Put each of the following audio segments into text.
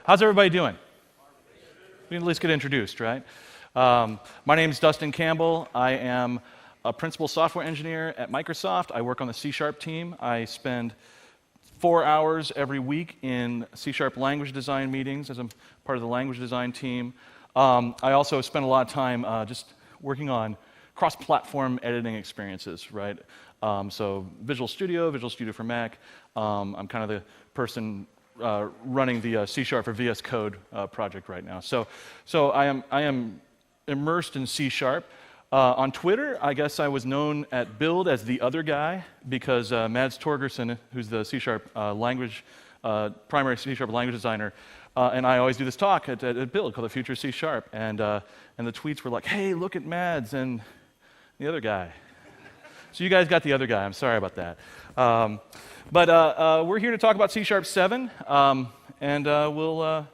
How's everybody doing? We can at least get introduced, right? My name is Dustin Campbell. I am a principal software engineer at Microsoft. I work on the C# team. I spend 4 hours every week in C# language design meetings as I'm part of the language design team. I also spend a lot of time just working on cross-platform editing experiences, right? So Visual Studio for Mac. I'm kind of the person running the C# for VS Code project right now. So I am immersed in C#. On Twitter, I guess I was known at Build as the other guy because Mads Torgersen, who's the C# language, primary C# language designer, and I always do this talk at Build called The Future of C#. And the tweets were like, hey, look at Mads and the other guy. So you guys got the other guy. I'm sorry about that. But we're here to talk about C# 7, and we're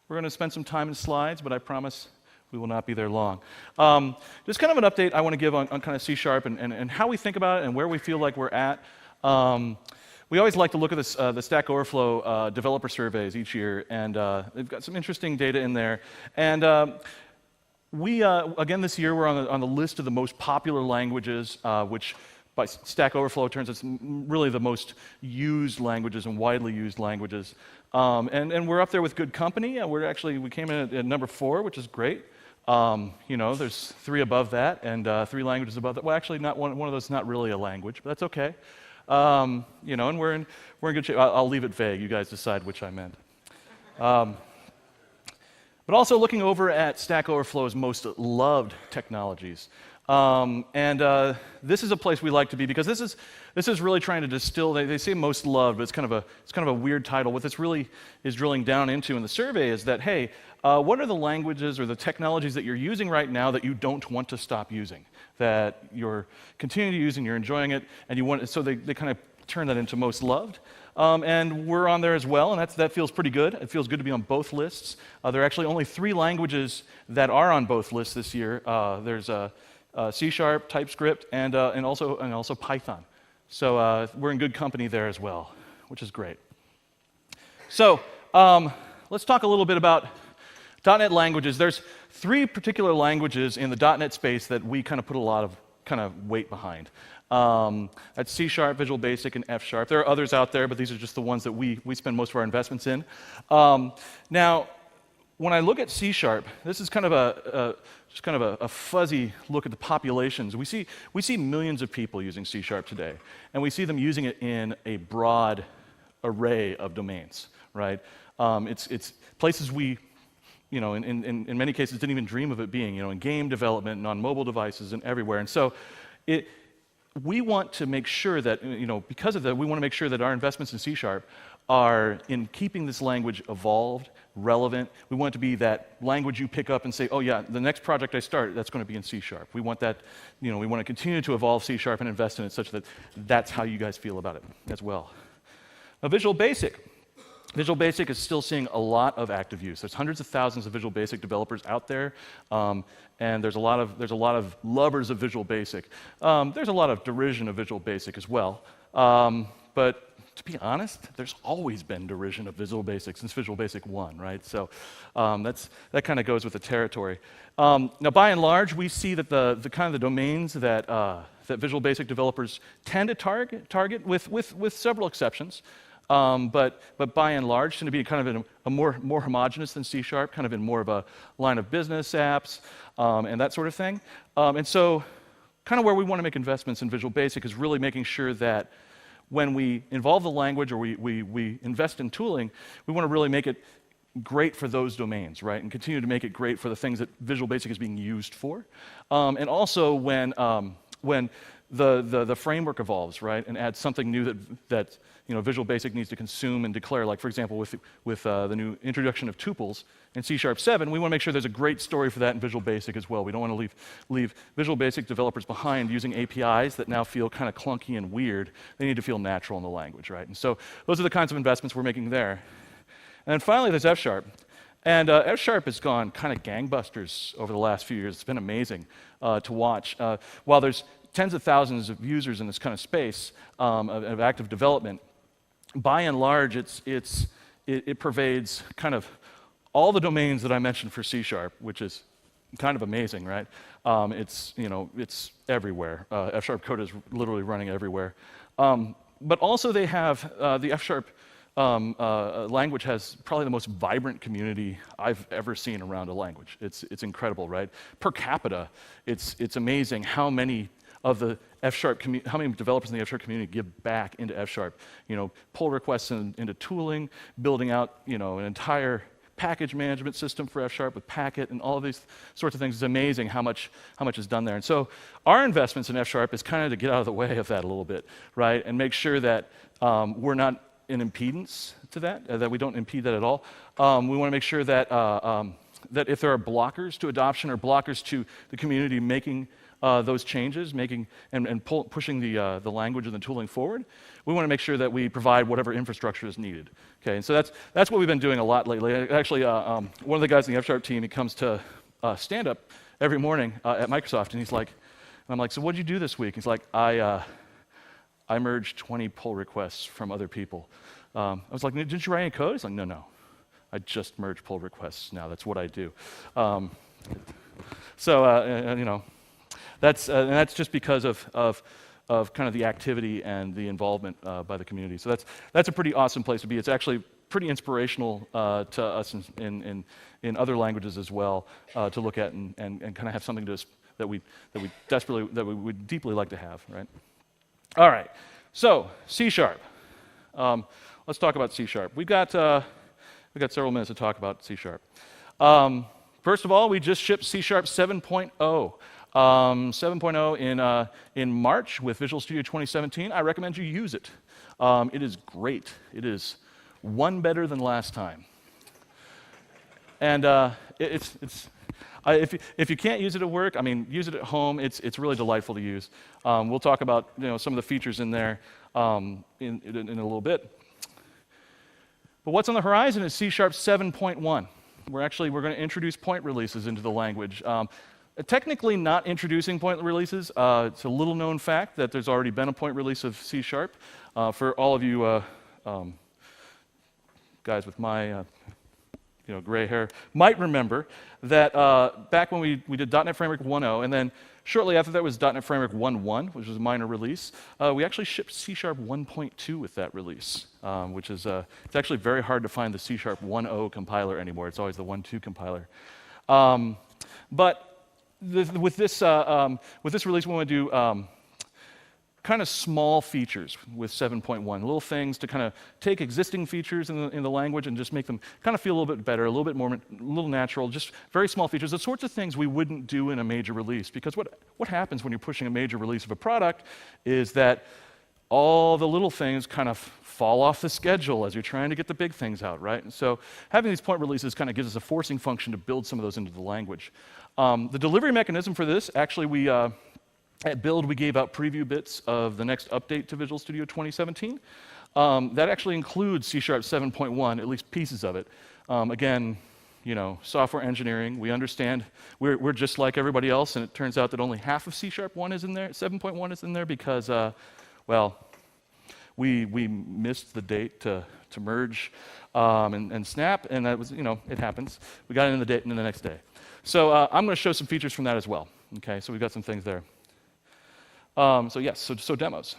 going to spend some time in slides, but I promise we will not be there long. Just kind of an update I want to give on kind of C# and how we think about it and where we feel like we're at. We always like to look at this, the Stack Overflow developer surveys each year, and they've got some interesting data in there. And we, again this year, we're on the list of the most popular languages, which by Stack Overflow turns out it's really the most used languages and widely used languages. And we're up there with good company. We came in at number 4, which is great. You know, there's 3 above that and 3 languages above that. Well, actually, not one of those is not really a language, but that's okay. You know, and we're in good shape. I'll leave it vague. You guys decide which I meant. But also looking over at Stack Overflow's most loved technologies. And this is a place we like to be because this is really trying to distill. They say most loved, but it's kind of a weird title. What this really is drilling down into in the survey is that, hey, what are the languages or the technologies that you're using right now that you don't want to stop using, that you're continuing to use and you're enjoying it, and you want? So they kind of turn that into most loved. And we're on there as well, and that feels pretty good. It feels good to be on both lists. There are actually only 3 languages that are on both lists this year. There's C#, TypeScript, and also Python. So we're in good company there as well, which is great. So let's talk a little bit about .NET languages. There's 3 particular languages in the .NET space that we kind of put a lot of kind of weight behind. That's C#, Visual Basic, and F#. There are others out there, but these are just the ones that we spend most of our investments in. Now, when I look at C#, this is kind of a fuzzy look at the populations. We see millions of people using C# today, and we see them using it in a broad array of domains, right? It's places we, you know, in many cases didn't even dream of it being, you know, in game development and on mobile devices and everywhere. And so we want to make sure that, you know, because of that, we want to make sure that our investments in C# are in keeping this language evolved, relevant. We want it to be that language you pick up and say, oh yeah, the next project I start, that's going to be in C#. We want that, you know, we want to continue to evolve C# and invest in it such that that's how you guys feel about it as well. Now, Visual Basic is still seeing a lot of active use. There's hundreds of thousands of Visual Basic developers out there, and there's a lot of lovers of Visual Basic. There's a lot of derision of Visual Basic as well, but to be honest, there's always been derision of Visual Basic since Visual Basic 1, right? So that kind of goes with the territory. Now, by and large, we see that the kind of the domains that Visual Basic developers tend to target with several exceptions. But by and large, tend to be kind of in a more homogeneous than C#, kind of in more of a line of business apps and that sort of thing. And so kind of where we want to make investments in Visual Basic is really making sure that when we involve the language or we invest in tooling, we want to really make it great for those domains, right? And continue to make it great for the things that Visual Basic is being used for. And also when the framework evolves, right, and adds something new that you know, Visual Basic needs to consume and declare. Like, for example, with the new introduction of tuples in C# 7, we want to make sure there's a great story for that in Visual Basic as well. We don't want to leave Visual Basic developers behind using APIs that now feel kind of clunky and weird. They need to feel natural in the language, right? And so those are the kinds of investments we're making there. And then finally, there's F#. And F# has gone kind of gangbusters over the last few years. It's been amazing to watch. While there's tens of thousands of users in this kind of space of active development, by and large, it's it pervades kind of all the domains that I mentioned for C#, which is kind of amazing, right? It's everywhere. F# code is literally running everywhere. But also they have, the F# language has probably the most vibrant community I've ever seen around a language. It's incredible, right? Per capita, it's amazing how many of the F# how many developers in the F# community give back into F#. Pull requests into tooling, building out, an entire package management system for F# with Packet and all of these sorts of things. It's amazing how much is done there. And so our investments in F# is kind of to get out of the way of that a little bit, right? And make sure that we're not an impedance to that we don't impede that at all. We want to make sure that that if there are blockers to adoption or blockers to the community making those changes, pushing the language and the tooling forward, we want to make sure that we provide whatever infrastructure is needed. Okay, and so that's what we've been doing a lot lately. Actually, one of the guys in the F# team, he comes to stand up every morning at Microsoft, and I'm like, so what did you do this week? He's like, I merged 20 pull requests from other people. I was like, didn't you write any code? He's like, no. I just merge pull requests now. That's what I do. That's just because of kind of the activity and the involvement by the community. So that's a pretty awesome place to be. It's actually pretty inspirational to us in other languages as well to look at and kind of have something that we would deeply like to have, right? All right, so C#. Let's talk about C#. We've got several minutes to talk about C#. First of all, we just shipped C# 7.0. 7.0 in March with Visual Studio 2017. I recommend you use it. It is great. It is one better than last time. And if you can't use it at work, use it at home. It's really delightful to use. We'll talk about some of the features in there in a little bit. But what's on the horizon is C# 7.1. We're going to introduce point releases into the language. Technically not introducing point releases. It's a little known fact that there's already been a point release of C#. For all of you guys with my gray hair might remember that back when we did .NET Framework 1.0, and then shortly after that was .NET Framework 1.1, which was a minor release, we actually shipped C# 1.2 with that release, which is it's actually very hard to find the C# 1.0 compiler anymore. It's always the 1.2 compiler. But with this release, we want to do kind of small features with 7.1, little things to kind of take existing features in the language and just make them kind of feel a little bit better, a little natural, just very small features, the sorts of things we wouldn't do in a major release. Because what happens when you're pushing a major release of a product is that all the little things kind of fall off the schedule as you're trying to get the big things out, right? And so having these point releases kind of gives us a forcing function to build some of those into the language. The delivery mechanism for this, actually, at Build, we gave out preview bits of the next update to Visual Studio 2017. That actually includes C# 7.1, at least pieces of it. Again, software engineering, we understand we're just like everybody else, and it turns out that only half of C# 1 is in there, 7.1 is in there because, we missed the date to merge and snap, and that was, it happens. We got it in the date and then the next day. So I'm going to show some features from that as well. Okay, so we've got some things there. So demos.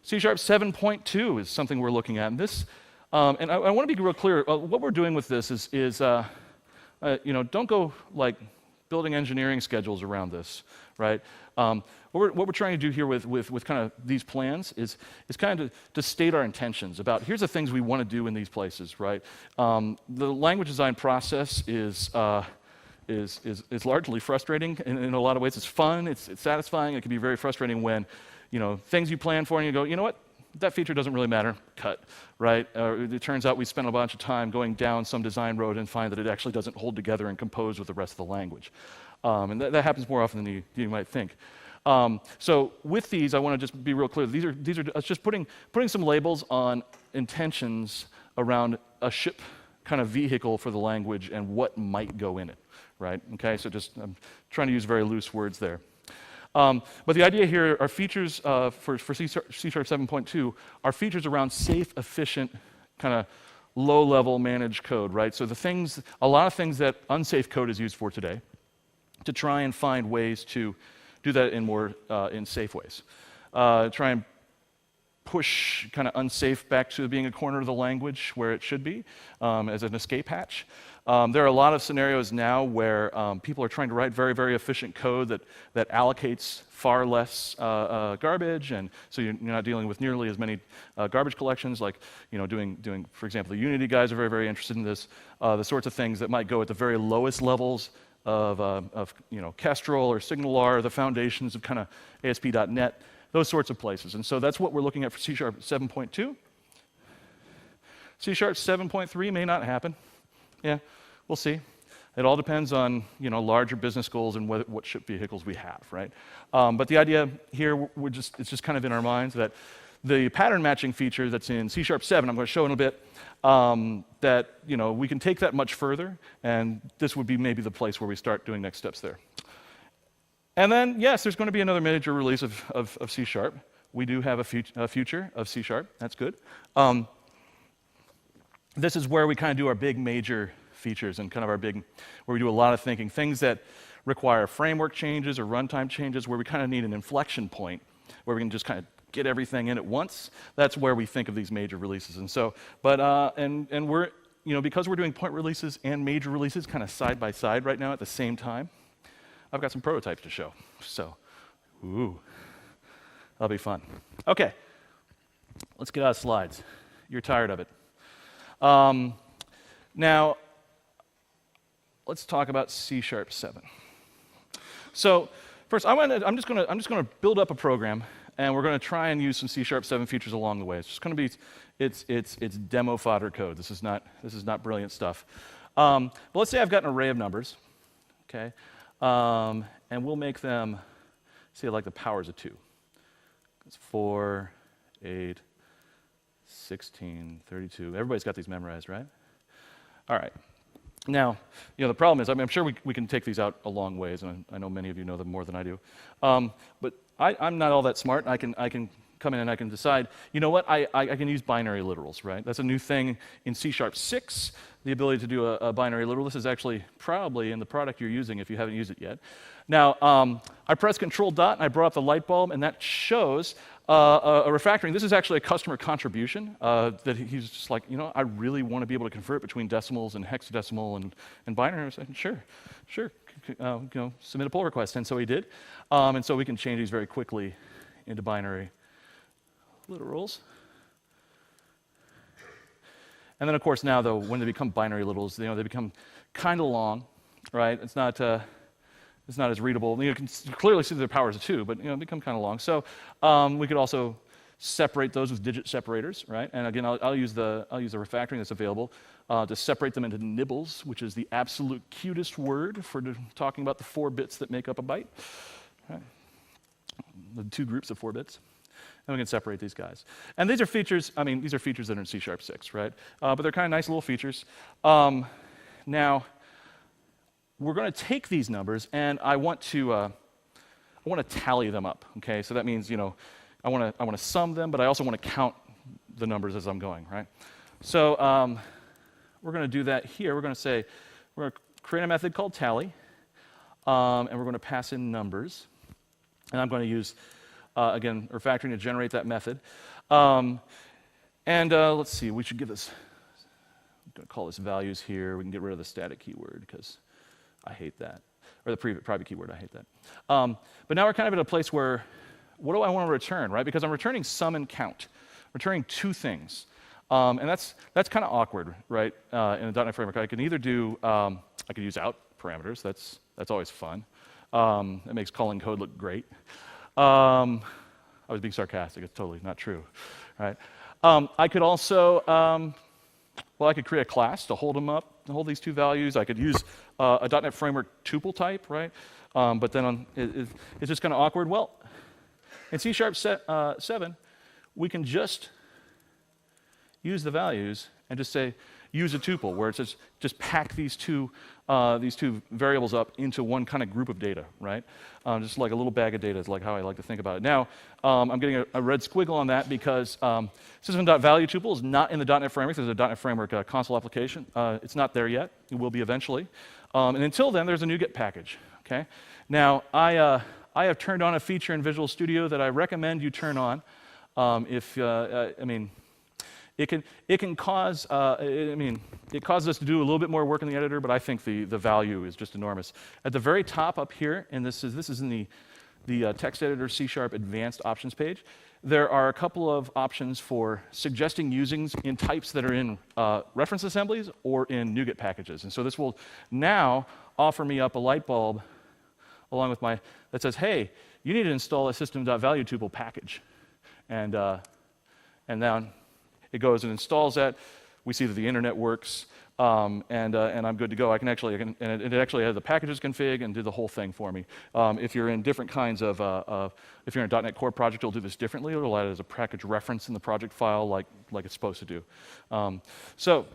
C# 7.2 is something we're looking at. And this, and I want to be real clear. What we're doing with this is don't go like building engineering schedules around this, right? What we're trying to do here with kind of these plans is kind of to state our intentions about here's the things we want to do in these places, right? The language design process is largely frustrating in a lot of ways. It's fun, it's satisfying. It can be very frustrating when, things you plan for and you go, you know what, that feature doesn't really matter, cut, right? It turns out we spent a bunch of time going down some design road and find that it actually doesn't hold together and compose with the rest of the language. And that happens more often than you might think. So with these, I want to just be real clear. These are just putting some labels on intentions around a ship kind of vehicle for the language and what might go in it. Right? Okay, so I'm trying to use very loose words there. But the idea here are features for C# 7.2 are features around safe, efficient, kind of low-level managed code, right? So a lot of things that unsafe code is used for today, to try and find ways to do that in more in safe ways. Try and push kind of unsafe back to being a corner of the language where it should be as an escape hatch. There are a lot of scenarios now where people are trying to write very, very efficient code that allocates far less garbage, and so you're not dealing with nearly as many garbage collections. Like, doing, for example, the Unity guys are very, very interested in this. The sorts of things that might go at the very lowest levels of Kestrel or SignalR, the foundations of kind of ASP.NET. Those sorts of places. And so that's what we're looking at for C# 7.2. C# 7.3 may not happen. Yeah, we'll see. It all depends on larger business goals and what ship vehicles we have, right? But the idea here, it's just kind of in our minds that the pattern matching feature that's in C# 7, I'm going to show in a bit, that we can take that much further, and this would be maybe the place where we start doing next steps there. And then, yes, there's going to be another major release of C#. We do have a future of C#. That's good. This is where we kind of do our big major features and kind of where we do a lot of thinking. Things that require framework changes or runtime changes, where we kind of need an inflection point, where we can just kind of get everything in at once. That's where we think of these major releases. And so, and we're, because we're doing point releases and major releases kind of side by side right now at the same time, I've got some prototypes to show. So, that'll be fun. Okay, let's get out of slides. You're tired of it. Now, let's talk about C# 7. So, first, I'm just going to build up a program, and we're going to try and use some C# 7 features along the way. It's just going to be it's demo fodder code. This is not brilliant stuff. But let's say I've got an array of numbers. Okay. And we'll make them, say, like the powers of 2. It's 4, 8, 16, 32. Everybody's got these memorized, right? All right. Now, the problem is, I'm sure we can take these out a long ways, and I know many of you know them more than I do. But I'm not all that smart. I can come in and I can decide, I can use binary literals, right? That's a new thing in C# 6, the ability to do a binary literal. This is actually probably in the product you're using if you haven't used it yet. Now, I press Control Dot, and I brought up the light bulb, and that shows a refactoring. This is actually a customer contribution that he's just like, I really want to be able to convert between decimals and hexadecimal and binary. I said, sure, submit a pull request. And so he did. And so we can change these very quickly into binary literals. And then, of course, now, though, when they become binary literals, they become kind of long, right? It's not as readable. You can clearly see the powers of 2, but they become kind of long. So we could also separate those with digit separators, right? And again, I'll use the refactoring that's available to separate them into nibbles, which is the absolute cutest word for talking about the 4 bits that make up a byte. Right? The 2 groups of 4 bits. And we can separate these guys. And these are features, these are features that are in C# 6, right? But they're kind of nice little features. Now, we're going to take these numbers, and I want to tally them up, okay? So that means, I want to sum them, but I also want to count the numbers as I'm going, right? So we're going to do that here. We're going to create a method called tally, and we're going to pass in numbers. And I'm going to use again, refactoring to generate that method. Let's see, we should give this, I'm going to call this values here. We can get rid of the static keyword because I hate that. Or the private keyword, I hate that. But now we're kind of at a place where, what do I want to return, right? Because I'm returning sum and count, returning 2 things. And that's kind of awkward, right? In the .NET framework, I can either do, I could use out parameters. That's always fun. It makes calling code look great. I was being sarcastic. It's totally not true, right? I could also, I could create a class to hold them up, to hold these 2 values. I could use a .NET Framework tuple type, right? But then it's just kind of awkward. Well, in C# 7, we can just use the values and just say, use a tuple, where it says just pack these two variables up into one kind of group of data, right? Just like a little bag of data is like how I like to think about it. Now, I'm getting a red squiggle on that because system.value tuple is not in the .NET Framework. There's a .NET Framework console application. It's not there yet. It will be eventually. And until then, there's a NuGet package, okay? Now, I have turned on a feature in Visual Studio that I recommend you turn on. It can cause, it causes us to do a little bit more work in the editor, but I think the value is just enormous. At the very top up here, and this is in the text editor C# advanced options page, there are a couple of options for suggesting usings in types that are in reference assemblies or in NuGet packages. And so this will now offer me up a light bulb along with that says, hey, you need to install a system.value tuple package. And then it goes and installs that. We see that the internet works, and I'm good to go. And it actually has the packages config and do the whole thing for me. If you're in different kinds of, if you're in a .NET Core project, it'll do this differently. It'll add it as a package reference in the project file like it's supposed to do. So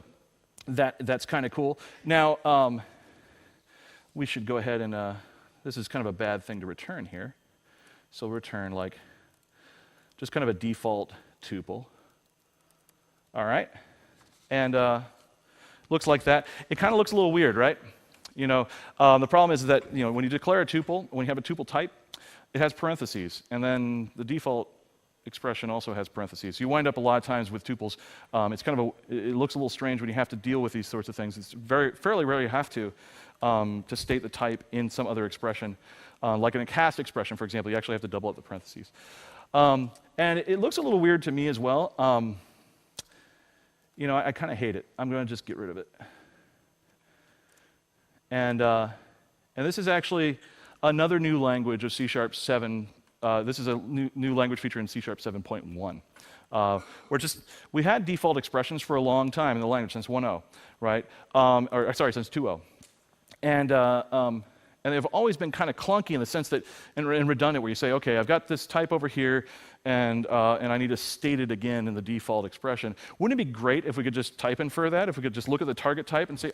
that's kind of cool. Now, we should go ahead and, this is kind of a bad thing to return here. So we'll return like just kind of a default tuple. All right, and looks like that. It kind of looks a little weird, right? You know, the problem is that when you declare a tuple, when you have a tuple type, it has parentheses, and then the default expression also has parentheses. You wind up a lot of times with tuples. It's kind of it looks a little strange when you have to deal with these sorts of things. It's fairly rare you have to state the type in some other expression, like in a cast expression, for example. You actually have to double up the parentheses, and it looks a little weird to me as well. I kind of hate it. I'm going to just get rid of it. And this is actually another new language of C# 7. This is a new language feature in C# 7.1. We had default expressions for a long time in the language, since 1.0, right? Since 2.0. And they've always been kind of clunky in the sense that, and redundant, where you say, okay, I've got this type over here, and I need to state it again in the default expression. Wouldn't it be great if we could just type infer that? If we could just look at the target type and say,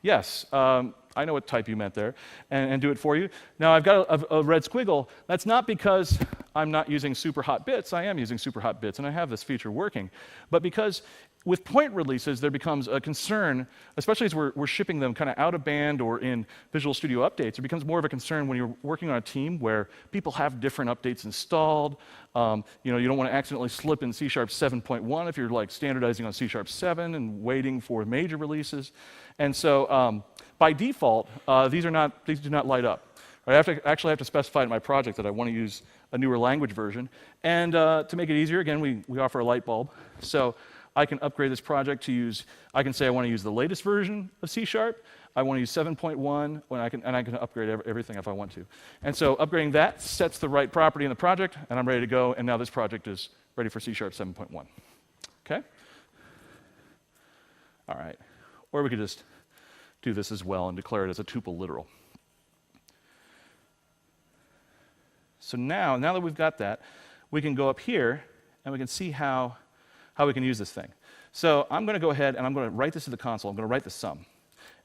yes, I know what type you meant there, and do it for you. Now, I've got a red squiggle. That's not because I'm not using super hot bits. I am using super hot bits, and I have this feature working. But because with point releases, there becomes a concern, especially as we're shipping them kind of out of band or in Visual Studio updates. It becomes more of a concern when you're working on a team where people have different updates installed. You don't want to accidentally slip in C# 7.1 if you're like standardizing on C# 7 and waiting for major releases. And so by default, these do not light up. I actually have to specify in my project that I want to use a newer language version. And to make it easier, again, we offer a light bulb. So I can upgrade this project to use, I can say I want to use the latest version of C#. I want to use 7.1, and I can upgrade everything if I want to. And so upgrading that sets the right property in the project, and I'm ready to go, and now this project is ready for C# 7.1. Okay? All right. Or we could just do this as well and declare it as a tuple literal. So now that we've got that, we can go up here, and we can see how we can use this thing. So I'm going to go ahead and I'm going to write this to the console. I'm going to write the sum.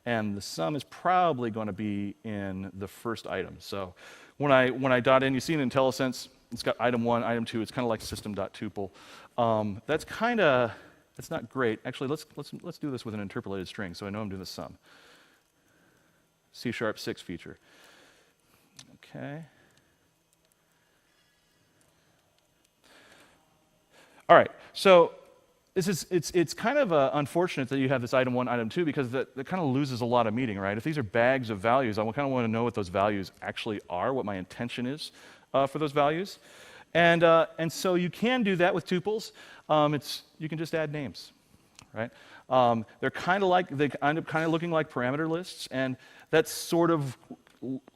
And the sum is probably going to be in the first item. So when I dot in, you see in IntelliSense, it's got item 1, item 2. It's kind of like system.tuple. That's not great. Actually, let's do this with an interpolated string so I know I'm doing the sum. C# 6 feature. Okay. All right. So it's kind of unfortunate that you have this item 1, item 2, because that kind of loses a lot of meaning, right? If these are bags of values, I kind of want to know what those values actually are, what my intention is for those values. And so you can do that with tuples. You can just add names, right? They end up kind of looking like parameter lists, and that's sort of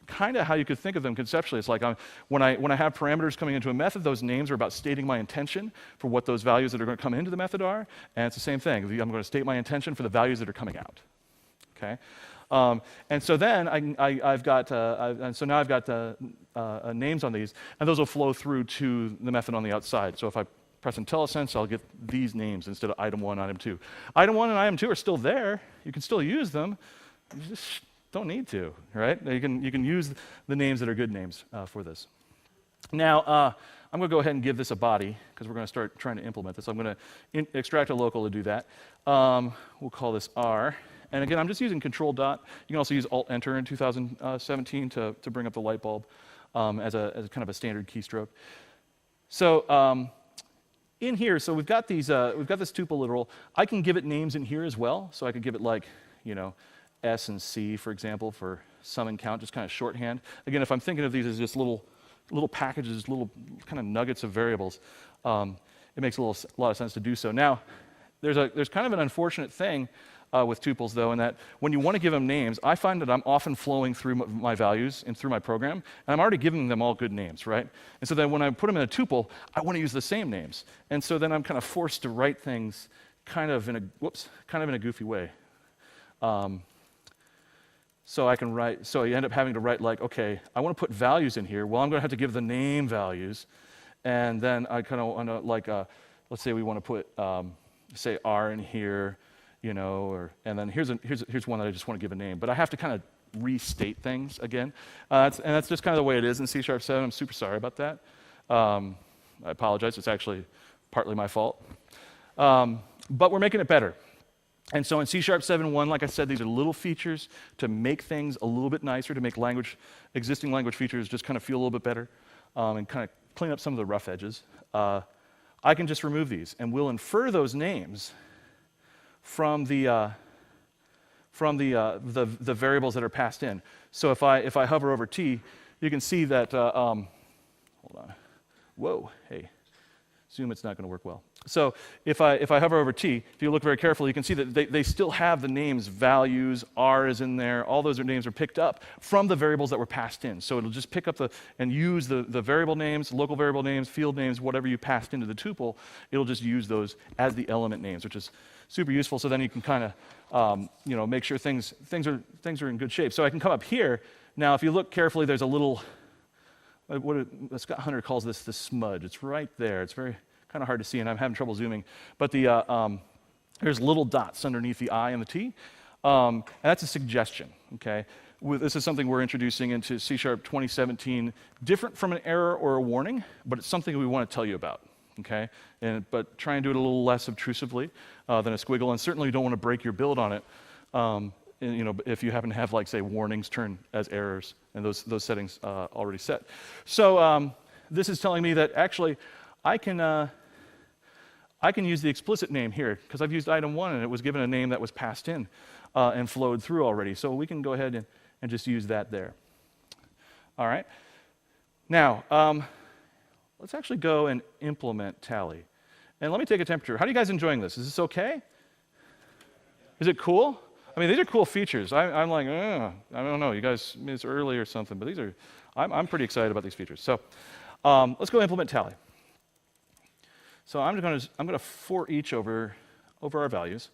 kind of how you could think of them conceptually. It's like when I have parameters coming into a method, those names are about stating my intention for what those values that are going to come into the method are, and it's the same thing. I'm going to state my intention for the values that are coming out. Okay, and so then I've got names on these, and those will flow through to the method on the outside. So if I press IntelliSense, I'll get these names instead of item 1, item 2. Item 1 and item 2 are still there. You can still use them. You just don't need to, right? You can use the names that are good names for this. Now, I'm going to go ahead and give this a body because we're going to start trying to implement this. I'm going to extract a local to do that. We'll call this R. And again, I'm just using Control Dot. You can also use Alt Enter in 2017 to bring up the light bulb as a kind of a standard keystroke. So in here, so we've got this tuple literal. I can give it names in here as well. So I could give it like, S and C, for example, for sum and count, just kind of shorthand. Again, if I'm thinking of these as just little packages, little kind of nuggets of variables, it makes a lot of sense to do so. Now, there's kind of an unfortunate thing with tuples, though, in that when you want to give them names, I find that I'm often flowing through my values and through my program, and I'm already giving them all good names, right? And so then when I put them in a tuple, I want to use the same names. And so then I'm kind of forced to write things kind of in a goofy way. So you end up having to write like, okay, I want to put values in here. Well, I'm going to have to give the name values. And then I kind of want to, like, let's say we want to put, say, R in here, and then here's one that I just want to give a name. But I have to kind of restate things again. And that's just kind of the way it is in C#7. I'm super sorry about that. I apologize. It's actually partly my fault. But we're making it better. And so in C# 7.1, like I said, these are little features to make things a little bit nicer, to make existing language features just kind of feel a little bit better, and kind of clean up some of the rough edges. I can just remove these, and we'll infer those names from the variables that are passed in. So if I hover over T, you can see that. Hold on. Whoa. Hey. Zoom, it's not going to work well. So if I hover over T, if you look very carefully, you can see that they still have the names values, R is in there, all those names are picked up from the variables that were passed in. So it'll just pick up and use the variable names, local variable names, field names, whatever you passed into the tuple, it'll just use those as the element names, which is super useful. So then you can kind of make sure things are in good shape. So I can come up here. Now, if you look carefully, there's a little, Scott Hunter calls this the smudge. It's right there. It's very kind of hard to see, and I'm having trouble zooming. But there's little dots underneath the I and the T, and that's a suggestion. Okay, this is something we're introducing into C# 2017, different from an error or a warning, but it's something we want to tell you about. Okay, but try and do it a little less obtrusively than a squiggle, and certainly you don't want to break your build on it. If you happen to have, like, say, warnings turn as errors, and those settings already set. So this is telling me that actually I can use the explicit name here because I've used item 1 and it was given a name that was passed in and flowed through already. So we can go ahead and just use that there. All right. Now let's actually go and implement tally, and let me take a temperature. How are you guys enjoying this? Is this okay? Is it cool? I mean, these are cool features. I'm like, I don't know, you guys, it's early or something, but I'm pretty excited about these features. So let's go implement tally. So I'm going to for each over our values,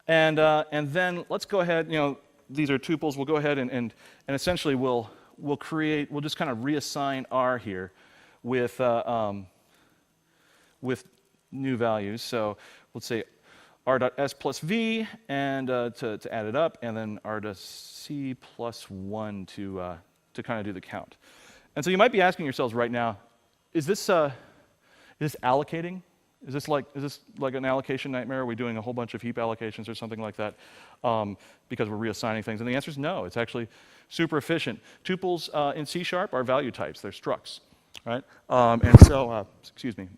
and then let's go ahead. These are tuples. We'll go ahead and essentially we'll just kind of reassign R here with new values. So let's say r.s plus v, and to add it up, and then r.c plus 1 to kind of do the count. And so you might be asking yourselves right now, is this allocating? Is this like an allocation nightmare? Are we doing a whole bunch of heap allocations or something like that because we're reassigning things? And the answer is no. It's actually super efficient. Tuples in C# are value types. They're structs, right? And so,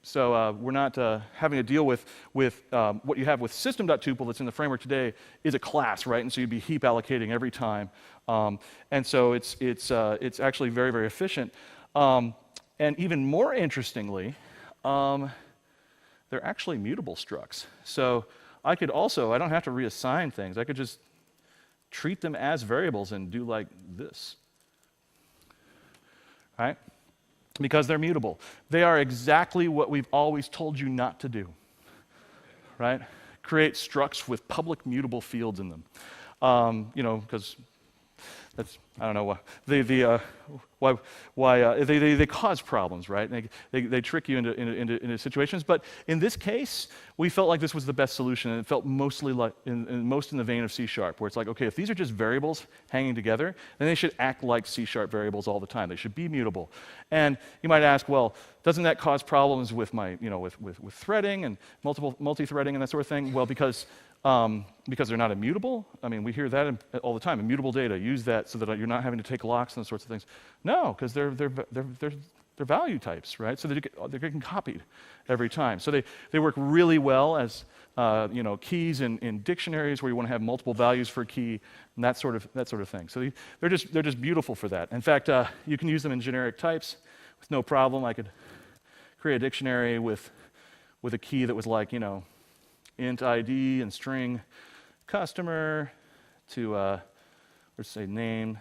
So we're not having to deal with what you have with system.tuple that's in the framework today is a class, right? And so you'd be heap allocating every time. And so it's actually very, very efficient. And even more interestingly, they're actually mutable structs. So I don't have to reassign things. I could just treat them as variables and do like this, right? Because they're mutable. They are exactly what we've always told you not to do, right? Create structs with public mutable fields in them. Because I don't know they cause problems, right? They trick you into situations. But in this case, we felt like this was the best solution, and it felt mostly like most in the vein of C#, where it's like, okay, if these are just variables hanging together, then they should act like C# variables all the time. They should be mutable. And you might ask, well, doesn't that cause problems with with threading and multi-threading and that sort of thing? Well, because they're not immutable. I mean, we hear that all the time. Immutable data, use that so that you're not having to take locks and those sorts of things. No, because they're value types, right? So they're getting copied every time. So they work really well as keys in dictionaries where you want to have multiple values for a key and that sort of thing. So they're just beautiful for that. In fact, you can use them in generic types with no problem. I could create a dictionary with a key that was like int ID and string customer to let's say name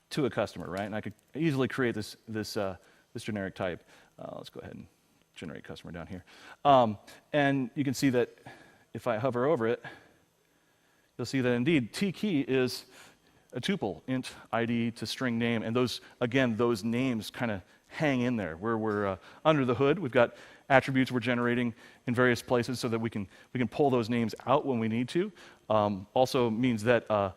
to a customer, right? And I could easily create this generic type. Let's go ahead and generate customer down here. And you can see that if I hover over it, you'll see that indeed T key is a tuple, int ID to string name, and those names kind of hang in there. We're under the hood. We've got attributes we're generating in various places so that we can pull those names out when we need to. Also means that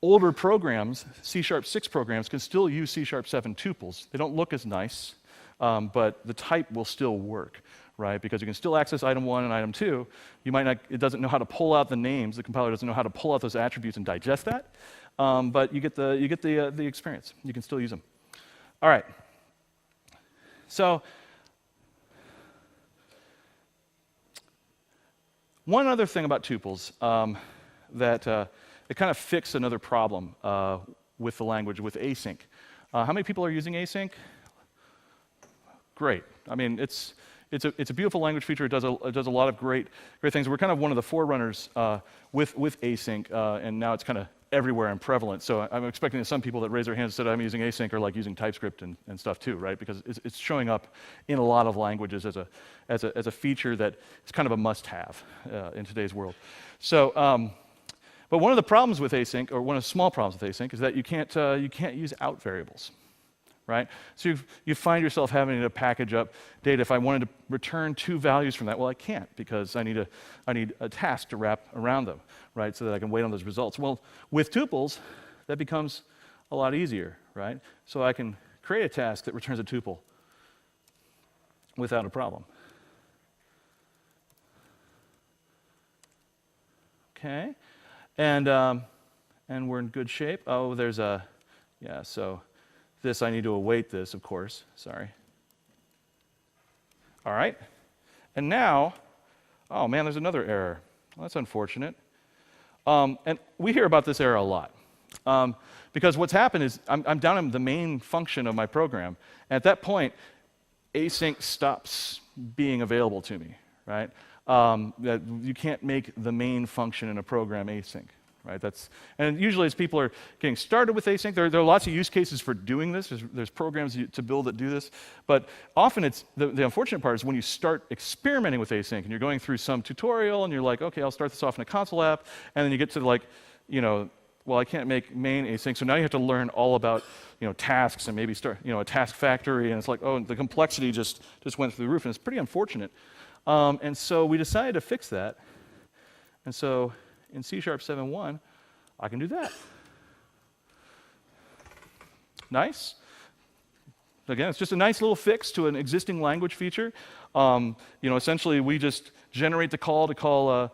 older programs, C#6 programs, can still use C#7 tuples. They don't look as nice, but the type will still work, right? Because you can still access item 1 and item 2. It doesn't know how to pull out the names. The compiler doesn't know how to pull out those attributes and digest that. But you get the experience. You can still use them. All right. So one other thing about tuples that it kind of fixed another problem with the language, with async. How many people are using async? Great. I mean, it's a beautiful language feature. It does a lot of great things. We're kind of one of the forerunners with async, and now it's kind of everywhere and prevalent. So I'm expecting that some people that raise their hands and said I'm using async are like using TypeScript and stuff too, right? Because it's showing up in a lot of languages as a feature that is kind of a must-have in today's world. So, but one of the problems with async, or one of the small problems with async, is that you can't use out variables, right? So you find yourself having to package up data. If I wanted to return 2 values from that, well, I can't because I need a task to wrap around them, right? So that I can wait on those results. Well, with tuples, that becomes a lot easier, right? So I can create a task that returns a tuple without a problem. Okay, and we're in good shape. Oh, there's so this, I need to await this, of course. Sorry. All right. And now, oh man, there's another error. Well, that's unfortunate. And we hear about this error a lot. Because what's happened is I'm down in the main function of my program. And at that point, async stops being available to me, right? That you can't make the main function in a program async. Right? And usually as people are getting started with async, there are lots of use cases for doing this. There's programs to build that do this. But often it's the unfortunate part is when you start experimenting with async and you're going through some tutorial and you're like, okay, I'll start this off in a console app, and then you get to like, well, I can't make main async, so now you have to learn all about tasks and maybe start a task factory, and it's like, oh, the complexity just went through the roof, and it's pretty unfortunate. And so we decided to fix that. And so in C# 7.1, I can do that. Nice. Again, it's just a nice little fix to an existing language feature. Essentially, we just generate the call to call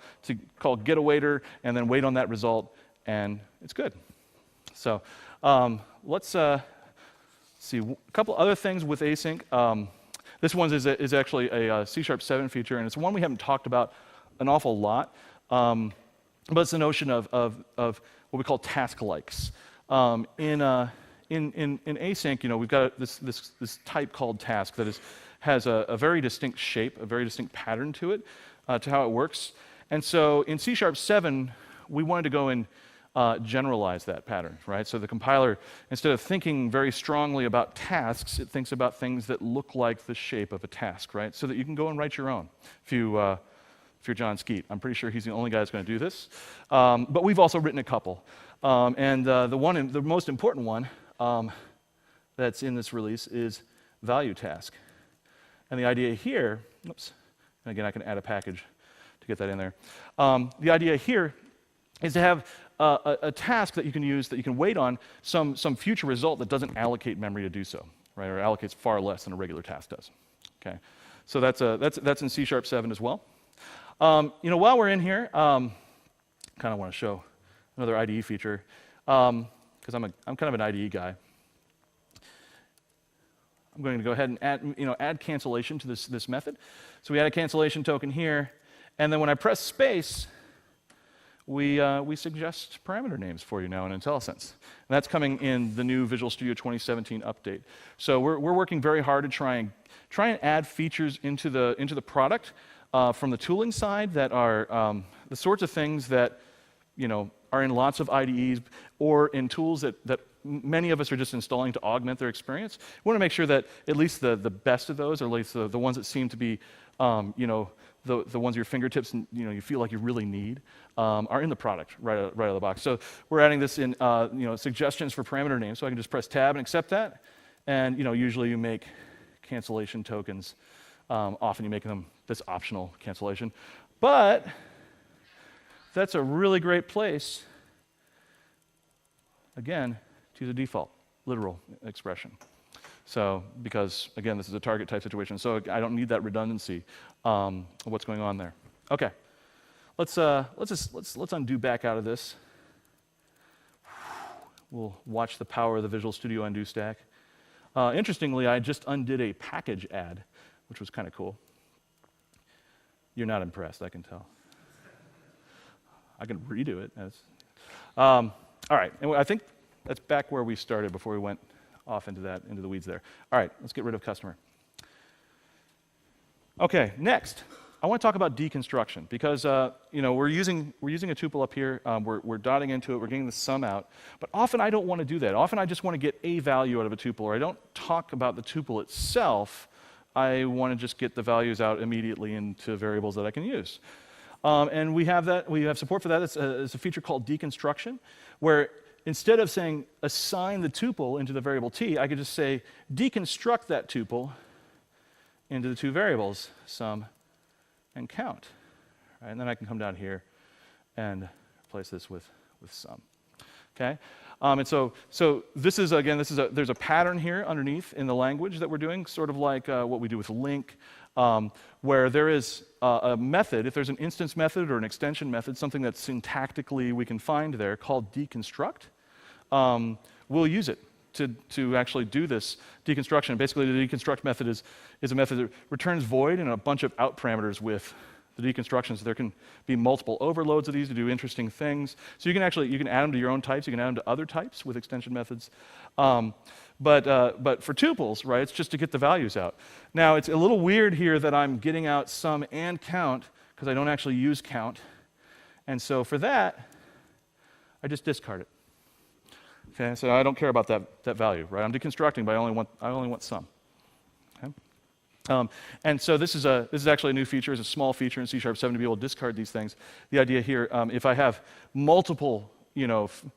getAwaiter, and then wait on that result, and it's good. So let's see a couple other things with async. This one is actually a C# 7 feature, and it's one we haven't talked about an awful lot. But it's the notion of what we call task likes. In async, we've got this type called task that has a very distinct shape, a very distinct pattern to it, to how it works. And so in C# 7, we wanted to go and generalize that pattern, right? So the compiler, instead of thinking very strongly about tasks, it thinks about things that look like the shape of a task, right? So that you can go and write your own if if you're John Skeet. I'm pretty sure he's the only guy that's going to do this. But we've also written a couple. The most important one that's in this release is value task. And the idea here, oops, and again, I can add a package to get that in there. The idea here is to have a task that you can use, that you can wait on some future result that doesn't allocate memory to do so, right? Or allocates far less than a regular task does. Okay, so that's in C#7 as well. While we're in here, kind of want to show another IDE feature because I'm kind of an IDE guy. I'm going to go ahead and add cancellation to this method. So we add a cancellation token here, and then when I press space, we suggest parameter names for you now in IntelliSense. And that's coming in the new Visual Studio 2017 update. So we're working very hard to try and add features into the product from the tooling side that are the sorts of things that are in lots of IDEs or in tools that many of us are just installing to augment their experience. We want to make sure that at least the best of those, or at least the ones that seem to be the ones at your fingertips and you feel like you really need, are in the product right out of the box. So we're adding this in suggestions for parameter names. So I can just press tab and accept that. And usually you make cancellation tokens. Often you make them this optional cancellation. But that's a really great place, again, to use a default literal expression. So, because again, this is a target type situation, so I don't need that redundancy of what's going on there. Okay, let's undo back out of this. We'll watch the power of the Visual Studio undo stack. Interestingly, I just undid a package add, which was kind of cool. You're not impressed, I can tell. I can redo it. All right, and I think that's back where we started before we went off into the weeds there. All right, let's get rid of customer. Okay, next, I want to talk about deconstruction because we're using a tuple up here. We're dotting into it. We're getting the sum out. But often I don't want to do that. Often I just want to get a value out of a tuple, or I don't talk about the tuple itself. I want to just get the values out immediately into variables that I can use. And we have that. We have support for that. It's a feature called deconstruction, where instead of saying assign the tuple into the variable t, I could just say deconstruct that tuple into the two variables, sum and count. Right? And then I can come down here and replace this with sum. Okay? And so this is, again, there's a pattern here underneath in the language that we're doing, sort of like what we do with link, where there is a method, if there's an instance method or an extension method, something that syntactically we can find there called deconstruct, we'll use it to actually do this deconstruction. Basically, the deconstruct method is a method that returns void and a bunch of out parameters with the deconstructions. There can be multiple overloads of these to do interesting things. So you can add them to your own types. You can add them to other types with extension methods. But for tuples, right, it's just to get the values out. Now, it's a little weird here that I'm getting out sum and count because I don't actually use count. And so for that, I just discard it. Okay, so I don't care about that value, right? I'm deconstructing, but I only want sum. Okay? And so this is actually a new feature. It's a small feature in C#7 to be able to discard these things. The idea here, if I have multiple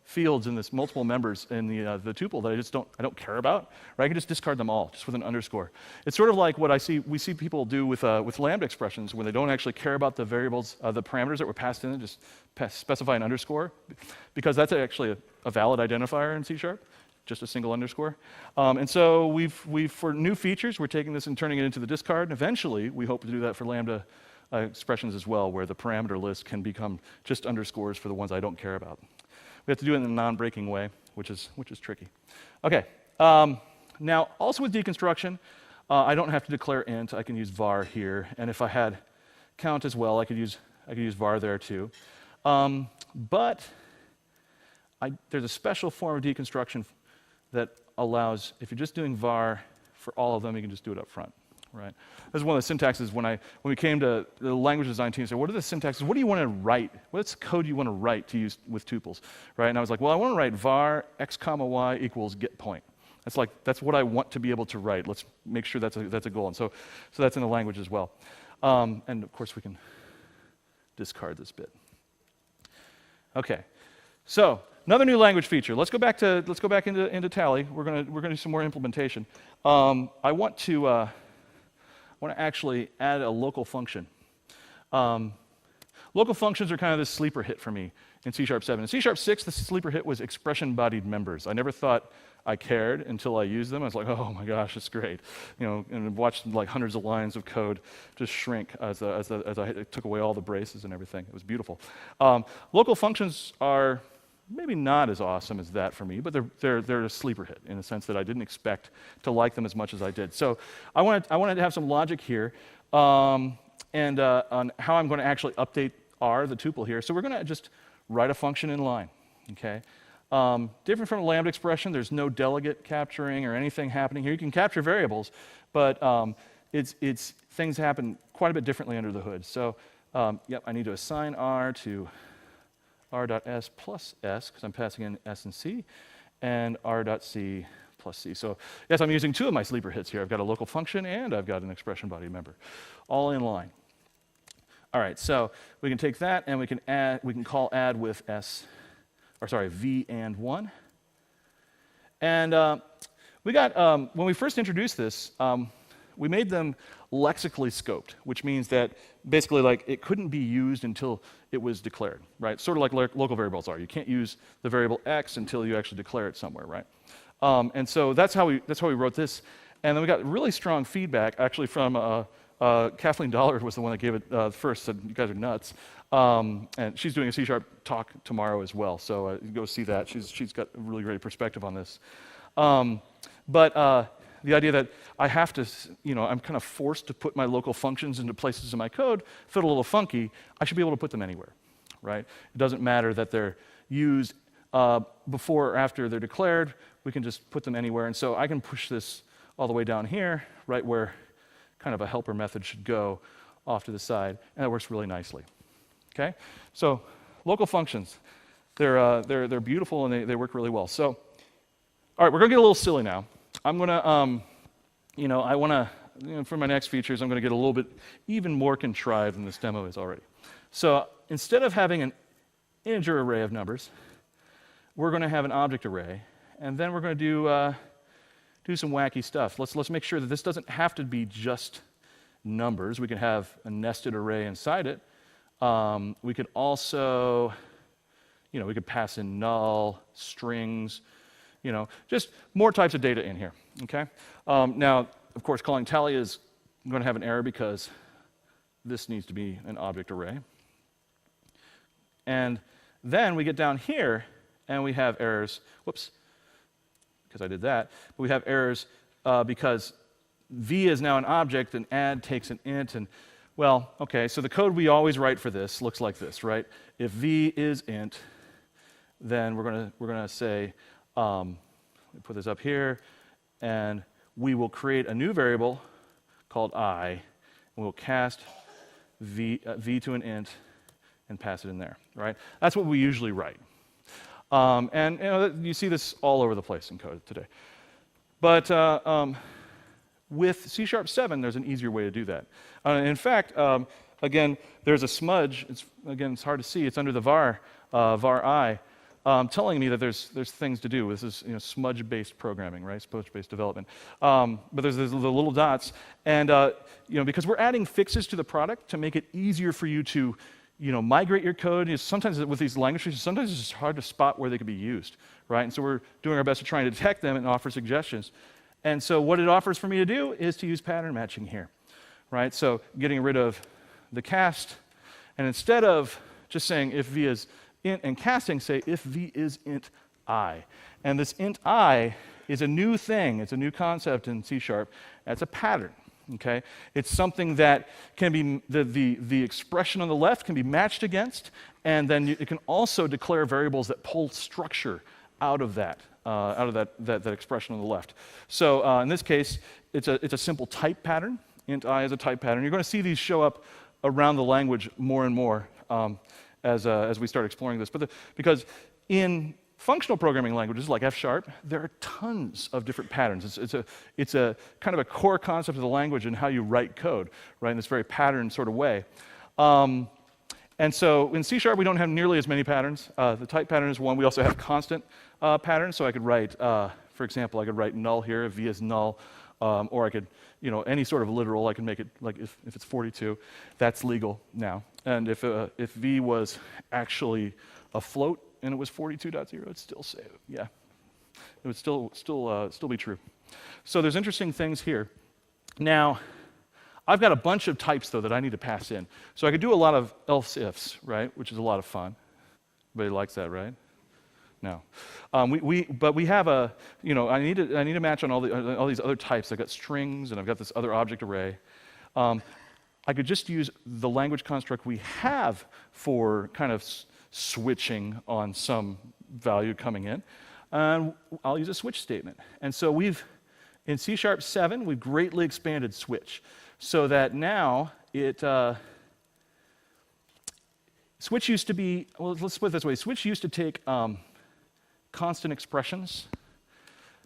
fields in this, multiple members in the tuple that I don't care about, right? I can just discard them all, just with an underscore. It's sort of like what we see people do with lambda expressions when they don't actually care about the variables, the parameters that were passed in, and just specify an underscore, because that's actually a valid identifier in C#, just a single underscore. And so we've for new features, we're taking this and turning it into the discard, and eventually we hope to do that for lambda expressions as well, where the parameter list can become just underscores for the ones I don't care about. We have to do it in a non-breaking way, which is tricky. Okay. Now, also with deconstruction, I don't have to declare int. I can use var here, and if I had count as well, I could use var there too. But there's a special form of deconstruction that allows, if you're just doing var for all of them, you can just do it up front. Right. This is one of the syntaxes when we came to the language design team. Said, what are the syntaxes? What do you want to write? What's the code you want to write to use with tuples? Right. And I was like, well, I want to write var x comma y equals get point. That's what I want to be able to write. Let's make sure that's a goal. And so that's in the language as well. And of course we can discard this bit. Okay, so another new language feature. Let's go back into Tally. We're gonna do some more implementation. I want to actually add a local function. Local functions are kind of this sleeper hit for me in C#7. In C#6, the sleeper hit was expression-bodied members. I never thought I cared until I used them. I was like, oh my gosh, it's great. And I've watched like hundreds of lines of code just shrink as I took away all the braces and everything. It was beautiful. Local functions are maybe not as awesome as that for me, but they're a sleeper hit in the sense that I didn't expect to like them as much as I did. So I wanted to have some logic here on how I'm going to actually update R, the tuple here. So we're going to just write a function in line, okay? Different from a lambda expression, there's no delegate capturing or anything happening here. You can capture variables, but it's things happen quite a bit differently under the hood. So yep, I need to assign R to r.s plus s, because I'm passing in s and c, and r.c plus c. So yes, I'm using two of my sleeper hits here. I've got a local function and I've got an expression body member, all in line. All right, so we can take that and we can call add with v and 1. And we got, when we first introduced this, we made them lexically scoped, which means that basically like it couldn't be used until it was declared, right? Sort of like local variables are. You can't use the variable x until you actually declare it somewhere, right? And so that's how we wrote this. And then we got really strong feedback actually from Kathleen Dollard was the one that gave it first, said you guys are nuts. And she's doing a C# talk tomorrow as well, so go see that. She's got a really great perspective on this. But the idea that I have to, I'm kind of forced to put my local functions into places in my code, feel a little funky, I should be able to put them anywhere, right? It doesn't matter that they're used before or after they're declared, we can just put them anywhere. And so I can push this all the way down here, right where kind of a helper method should go off to the side, and that works really nicely. Okay, so local functions, they're beautiful and they work really well. So, all right, we're gonna get a little silly now. I'm gonna, I wanna, for my next features, I'm gonna get a little bit even more contrived than this demo is already. So instead of having an integer array of numbers, we're gonna have an object array, and then we're gonna do some wacky stuff. Let's make sure that this doesn't have to be just numbers. We can have a nested array inside it. We could also, we could pass in null, strings, just more types of data in here, okay? Now, of course, calling tally is going to have an error because this needs to be an object array. And then we get down here and we have errors, whoops, because I did that, but we have errors because v is now an object and add takes an int, and well, okay, so the code we always write for this looks like this, right? If v is int, then we're gonna say, let me put this up here, and we will create a new variable called I, and we'll cast v to an int and pass it in there, right? That's what we usually write. And you see this all over the place in code today. But with C#7, there's an easier way to do that. In fact, again, there's a smudge. It's hard to see. It's under the var I, telling me that there's things to do. This is smudge-based programming, right? Smudge-based development. But there's the little dots, and because we're adding fixes to the product to make it easier for you to migrate your code. Sometimes with these language features, sometimes it's just hard to spot where they could be used, right? And so we're doing our best to try and detect them and offer suggestions. And so what it offers for me to do is to use pattern matching here, right? So getting rid of the cast, and instead of just saying if v is int and casting, say if v is int I. And this int I is a new thing. It's a new concept in C#. That's a pattern. Okay, it's something that can be the expression on the left can be matched against, and then it can also declare variables that pull structure out of that expression on the left. So in this case, it's a simple type pattern. Int I is a type pattern. You're going to see these show up around the language more and more as we start exploring this. Because in functional programming languages like F#, there are tons of different patterns. It's a kind of a core concept of the language and how you write code, right, in this very pattern sort of way. And And so in C# we don't have nearly as many patterns. The type pattern is one. We also have constant patterns. So I could write, for example, I could write null here, v is null, or I could, any sort of literal. I can make it like if it's 42, that's legal now. And if v was actually a float and it was 42.0, it'd still say, yeah, it would still be true. So there's interesting things here. Now, I've got a bunch of types, though, that I need to pass in. So I could do a lot of else-ifs, right, which is a lot of fun. Everybody likes that, right? No. But we have a, I need to match on all these other types. I've got strings, and I've got this other object array. I could just use the language construct we have for kind of switching on some value coming in. And I'll use a switch statement. And so in C#7, we've greatly expanded switch so that now switch used to be, well, let's put it this way. Switch used to take constant expressions.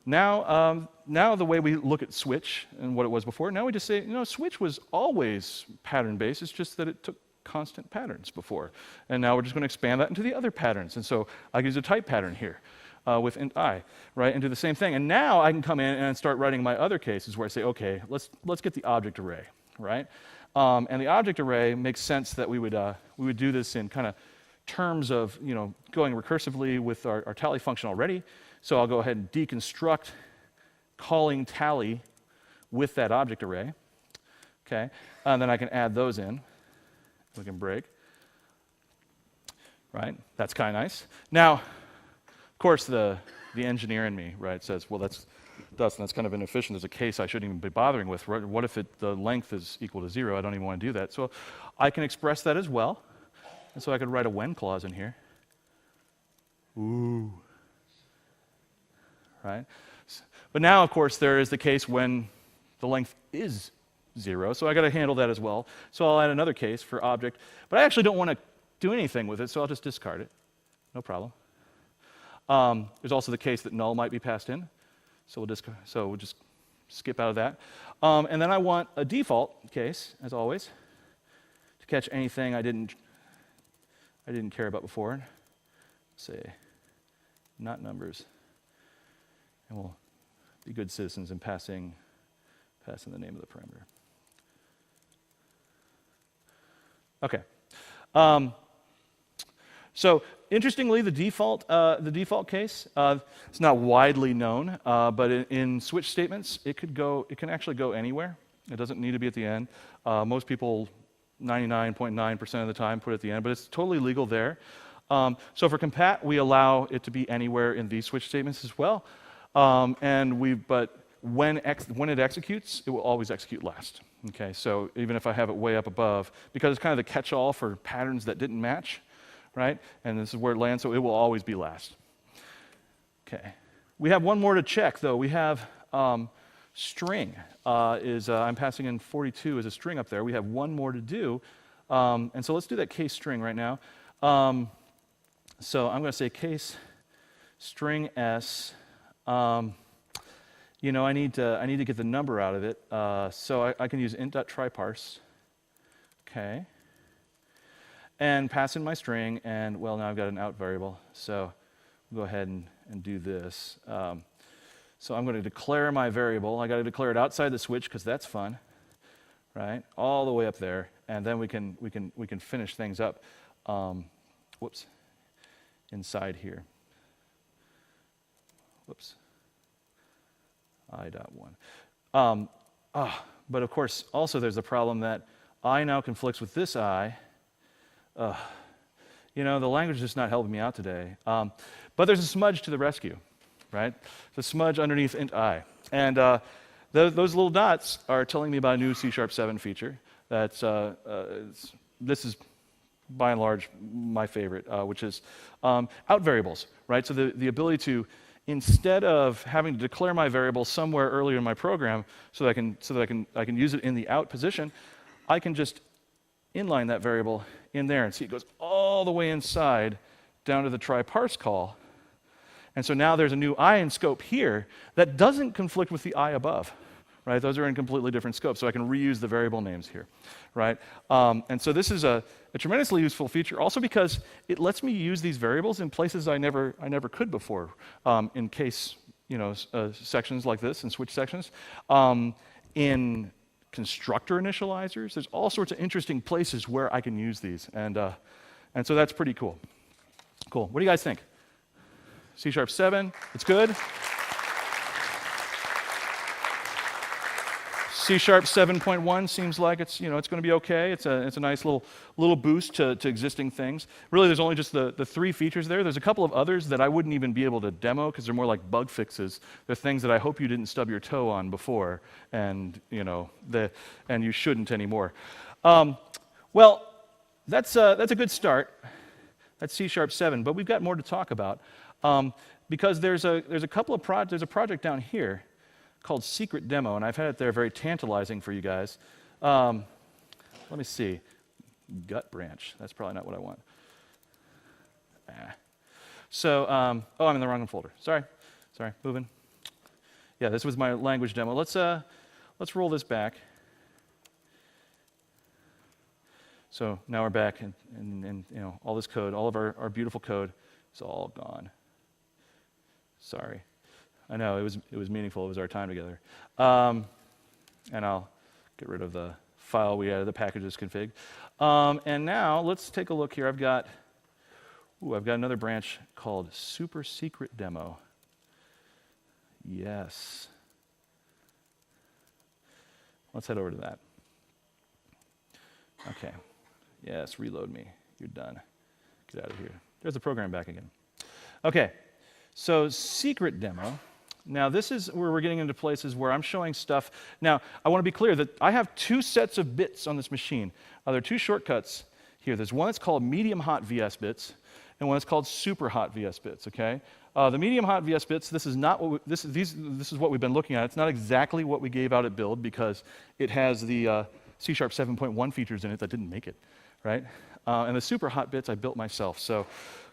Now the way we look at switch and what it was before, now we just say, switch was always pattern-based. It's just that it took constant patterns before. And now we're just going to expand that into the other patterns. And so I can use a type pattern here. With int I, right, and do the same thing. And now I can come in and start writing my other cases where I say, okay, let's get the object array, right? And the object array makes sense that we would do this in kind of terms of going recursively with our tally function already. So I'll go ahead and deconstruct calling tally with that object array, okay? And then I can add those in. We can break, right? That's kind of nice. Now, of course, the engineer in me, right, says, well, that's kind of inefficient. There's a case I shouldn't even be bothering with. Right? What if the length is equal to 0? I don't even want to do that. So I can express that as well. And so I could write a when clause in here. Ooh. Right? But now, of course, there is the case when the length is 0. So I got to handle that as well. So I'll add another case for object. But I actually don't want to do anything with it, so I'll just discard it. No problem. There's also the case that null might be passed in, so we'll just skip out of that. And then I want a default case, as always, to catch anything I didn't care about before. Say, not numbers, and we'll be good citizens in passing the name of the parameter. Okay. So interestingly, the default case, it's not widely known, but in switch statements, it can actually go anywhere. It doesn't need to be at the end. Most people, 99.9% of the time, put it at the end, but it's totally legal there. So for compat, we allow it to be anywhere in these switch statements as well. But when it executes, it will always execute last. Okay, so even if I have it way up above, because it's kind of the catch-all for patterns that didn't match, right? And this is where it lands, so it will always be last. Okay. We have one more to check, though. We have string. I'm passing in 42 as a string up there. We have one more to do. And so let's do that case string right now. So I'm going to say case string s. I need to get the number out of it. So I can use int.tryparse. Okay. And pass in my string, and well, now I've got an out variable. So we'll go ahead and do this. So I'm going to declare my variable. I got to declare it outside the switch because that's fun, right? All the way up there, and then we can finish things up. Inside here. I.1. But of course, also there's the problem that I now conflicts with this I. The language is just not helping me out today. But there's a smudge to the rescue, right? The smudge underneath int I. And those little dots are telling me about a new C#7 feature. This is, by and large, my favorite, which is out variables, right? So the ability to, instead of having to declare my variable somewhere earlier in my program so that I can use it in the out position, I can just inline that variable in there, and see it goes all the way inside down to the try-parse call. And so now there's a new I in scope here that doesn't conflict with the I above, right? Those are in completely different scopes, so I can reuse the variable names here, right? And so this is a tremendously useful feature, also because it lets me use these variables in places I never could before, in case, sections like this and switch sections. In constructor initializers, there's all sorts of interesting places where I can use these, and so that's pretty cool. Cool. What do you guys think? C# 7, it's good. C# 7.1 seems like it's going to be okay. It's a nice little boost to existing things. Really, there's only just the 3 features there. There's a couple of others that I wouldn't even be able to demo because they're more like bug fixes. They're things that I hope you didn't stub your toe on before, and you shouldn't anymore. Well, that's a good start. That's C# 7, but we've got more to talk about because there's a project down here called Secret Demo, and I've had it there very tantalizing for you guys. Let me see. Gut branch. That's probably not what I want. So, I'm in the wrong folder. Sorry, moving. Yeah, this was my language demo. Let's roll this back. So now we're back, and all this code, all of our beautiful code is all gone. Sorry. I know, it was meaningful. It was our time together. And I'll get rid of the file we added, the packages config. And now let's take a look here. I've got another branch called Super Secret Demo. Yes. Let's head over to that. Okay. Yes, reload me. You're done. Get out of here. There's the program back again. Okay. So Secret Demo. Now, this is where we're getting into places where I'm showing stuff. Now, I want to be clear that I have 2 sets of bits on this machine. There are 2 shortcuts here. There's one that's called medium hot VS bits, and one that's called super hot VS bits. Okay, the medium hot VS bits. This is not what this is what we've been looking at. It's not exactly what we gave out at build because it has the C# 7.1 features in it that didn't make it, right? And the super hot bits I built myself. So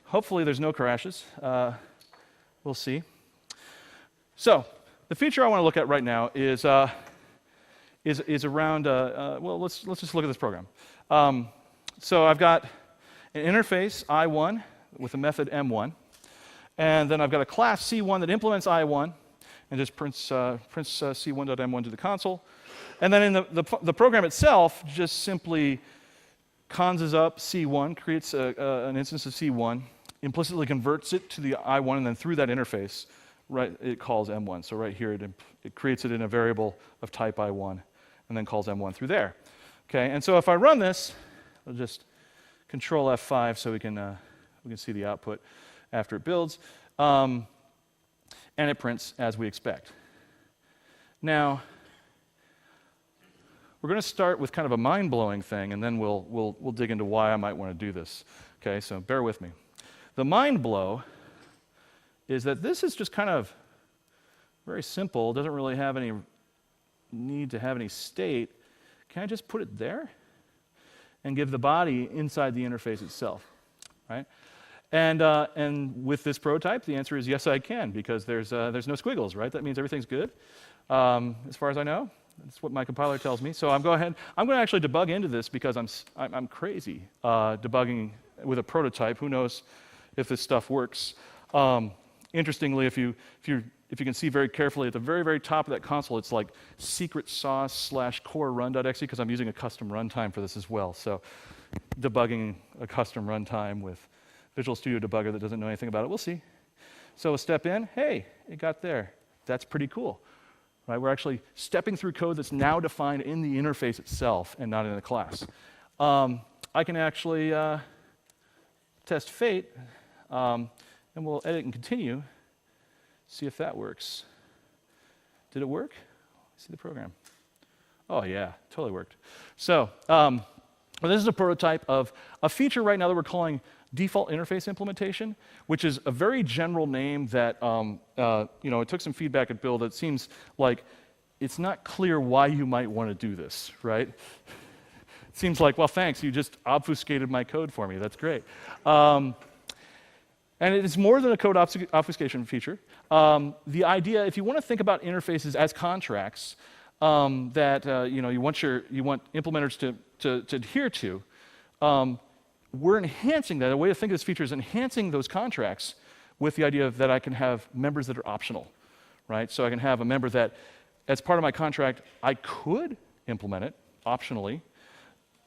hopefully there's no crashes. We'll see. So the feature I want to look at right now is around. Well, let's just look at this program. So I've got an interface I1 with a method M1, and then I've got a class C1 that implements I1 and just prints C1.M1 to the console, and then in the program itself just simply conses up C1, creates an instance of C1, implicitly converts it to the I1, and then through that interface. Right, it calls M1. So right here, it creates it in a variable of type I1, and then calls M1 through there. Okay, and so if I run this, I'll just Control F5 so we can see the output after it builds, and it prints as we expect. Now, we're going to start with kind of a mind-blowing thing, and then we'll dig into why I might want to do this. Okay, so bear with me. The mind blow is that this is just kind of very simple, doesn't really have any need to have any state. Can I just put it there and give the body inside the interface itself, right? And with this prototype, the answer is yes, I can, because there's no squiggles, right? That means everything's good, as far as I know. That's what my compiler tells me. So I'm going to actually debug into this because I'm crazy debugging with a prototype. Who knows if this stuff works? Interestingly, if you can see very carefully at the very, very top of that console, it's like secret sauce / core run.exe because I'm using a custom runtime for this as well. So debugging a custom runtime with Visual Studio Debugger that doesn't know anything about it, we'll see. So a step in, hey, it got there. That's pretty cool. Right? We're actually stepping through code that's now defined in the interface itself and not in the class. I can actually test fate. And we'll edit and continue, see if that works. Did it work? See the program. Oh yeah, totally worked. So this is a prototype of a feature right now that we're calling default interface implementation, which is a very general name that it took some feedback at build. It seems like it's not clear why you might want to do this, right? It seems like, well, thanks, you just obfuscated my code for me. That's great. And it's more than a code obfuscation feature. The idea, if you want to think about interfaces as contracts, that you want implementers to adhere to, we're enhancing that. A way to think of this feature is enhancing those contracts with the idea that I can have members that are optional, right? So I can have a member that, as part of my contract, I could implement it optionally,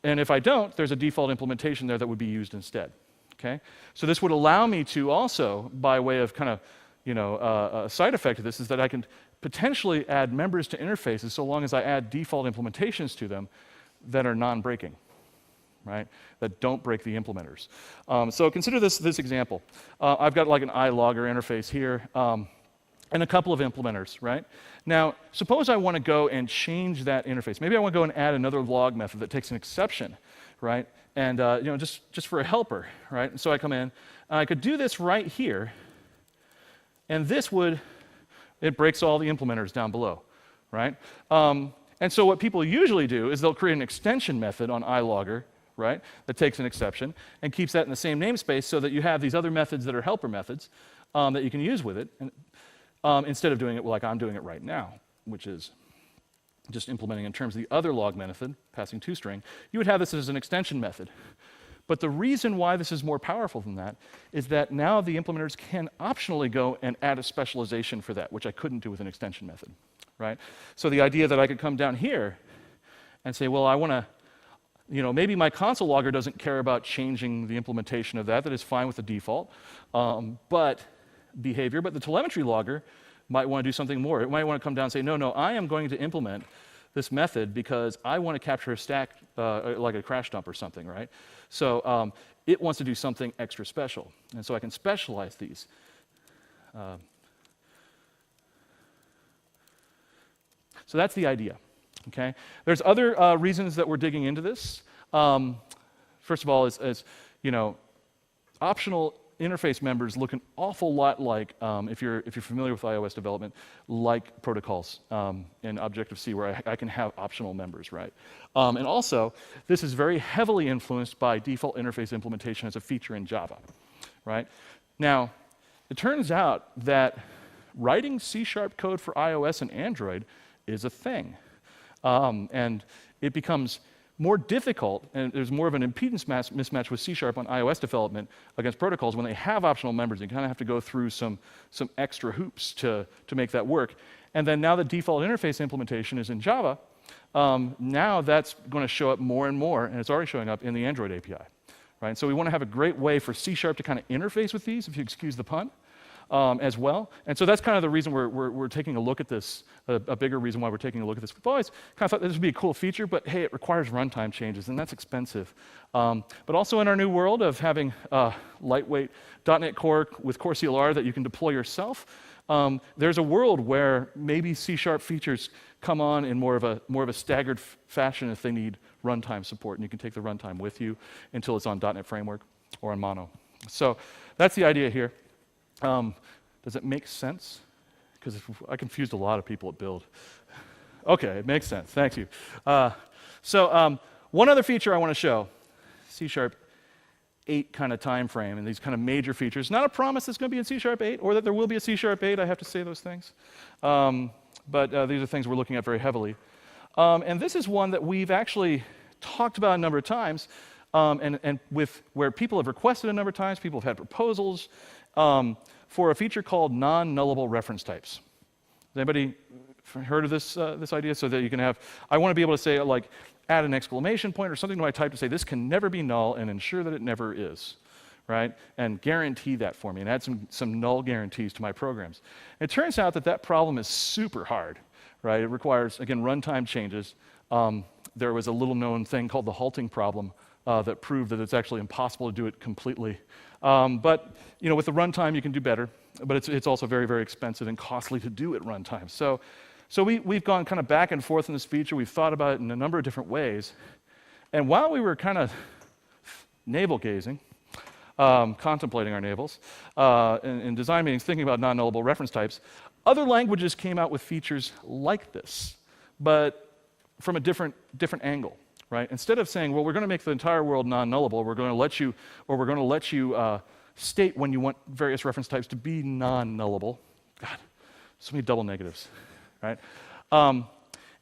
and if I don't, there's a default implementation there that would be used instead. Okay? So this would allow me to also, by way of kind of, a side effect of this, is that I can potentially add members to interfaces so long as I add default implementations to them that are non-breaking, right? That don't break the implementers. So consider this example. I've got like an iLogger interface here, and a couple of implementers, right? Now, suppose I want to go and change that interface. Maybe I want to go and add another log method that takes an exception, right? And just for a helper, right? And so I come in, and I could do this right here, and it breaks all the implementers down below, right? And so what people usually do is they'll create an extension method on iLogger, right, that takes an exception and keeps that in the same namespace so that you have these other methods that are helper methods that you can use with it, and, instead of doing it like I'm doing it right now, which is just implementing in terms of the other log method, passing toString. You would have this as an extension method. But the reason why this is more powerful than that is that now the implementers can optionally go and add a specialization for that, which I couldn't do with an extension method, right? So the idea that I could come down here and say, well, I want to, maybe my console logger doesn't care about changing the implementation of that is fine with the default but the telemetry logger might want to do something more. It might want to come down and say, no, I am going to implement this method because I want to capture a stack like a crash dump or something, right? So it wants to do something extra special. And so I can specialize these. So that's the idea, okay? There's other reasons that we're digging into this. First of all, as optional interface members look an awful lot like, if you're familiar with iOS development, like protocols in Objective-C, where I can have optional members, right? And also, this is very heavily influenced by default interface implementation as a feature in Java, right? Now, it turns out that writing C# code for iOS and Android is a thing. And it becomes more difficult, and there's more of an impedance mismatch with C# on iOS development against protocols when they have optional members. You kind of have to go through some extra hoops to make that work. And then now the default interface implementation is in Java, now that's going to show up more and more, and it's already showing up in the Android API. Right? So we want to have a great way for C# to kind of interface with these, if you excuse the pun, as well. And so that's kind of the reason we're taking a look at this, a bigger reason why we're taking a look at this. We've always kind of thought this would be a cool feature, but hey, it requires runtime changes, and that's expensive. But also in our new world of having lightweight .NET Core with Core CLR that you can deploy yourself, there's a world where maybe C# features come on in more of a staggered fashion if they need runtime support, and you can take the runtime with you until it's on .NET Framework or on Mono. So that's the idea here. Does it make sense? Because I confused a lot of people at Build. Okay, it makes sense. Thank you. So one other feature I want to show, C# 8 kind of time frame and these kind of major features. Not a promise it's going to be in C# 8 or that there will be a C# 8. I have to say those things. But these are things we're looking at very heavily. And this is one that we've actually talked about a number of times, and with where people have requested a number of times, people have had proposals for a feature called non-nullable reference types. Has anybody heard of this idea? So that you can have, I want to be able to say, like, add an exclamation point or something to my type to say this can never be null and ensure that it never is, right? And guarantee that for me and add some null guarantees to my programs. It turns out that problem is super hard, right? It requires, again, runtime changes. There was a little-known thing called the halting problem that proved that it's actually impossible to do it completely. But with the runtime, you can do better. But it's also very, very expensive and costly to do at runtime. So we've gone kind of back and forth in this feature. We've thought about it in a number of different ways. And while we were kind of navel-gazing, contemplating our navels, in design meetings, thinking about non-nullable reference types, other languages came out with features like this, but from a different angle. Right? Instead of saying, well, we're going to make the entire world non-nullable, we're going to let you state when you want various reference types to be non-nullable. God, so many double negatives, right?